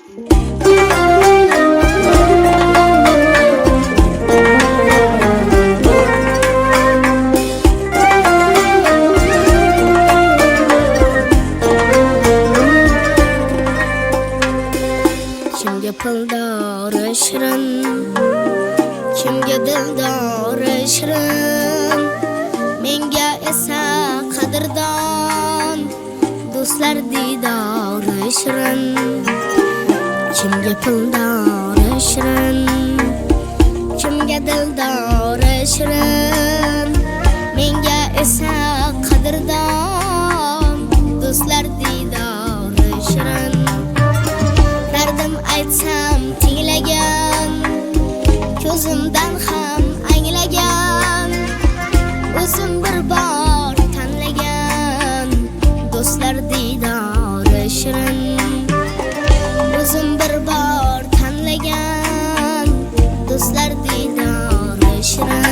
Kimga puldori shirin, kimga dildori shirin, menga esa qadrdon do'stlar didori shirin. Kimga puldori shirin, kimga dildori shirin, menga esa qadrdon do'stlar didori shirin. Dardim aytsam tinglagan, ko'zimdan ham anglagan, o'zim bir bor tanlagan do'stlar didori shirin. O'zim bir bor tanlagan do'stlar didori shirin.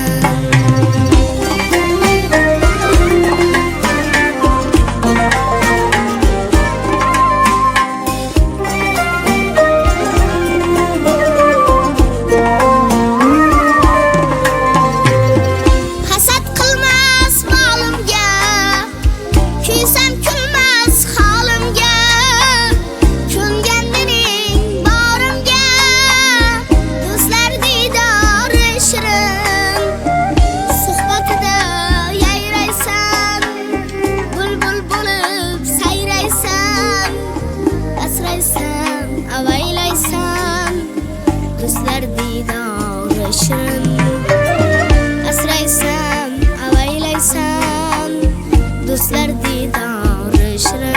Do'stlar didori shirin, asraysan, avaylaysan, do'stlar didori shirin.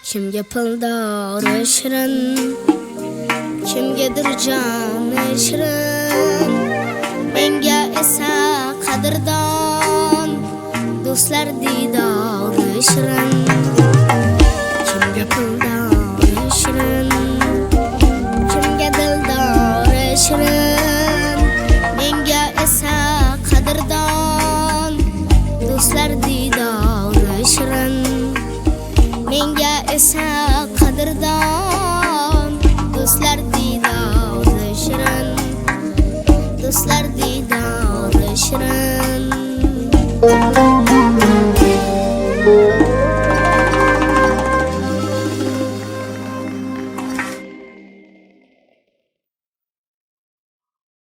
Kimga puldori shirin, kimgadir joni shirin, menga esa qadrdon do'stlar didori shirin. Kimga puldori shirin, kimga dildori shirin, menga esa qadrdon do'stlar didori shirin. Menga esa qadrdon do'stlar didori shirin, do'stlar didori shirin.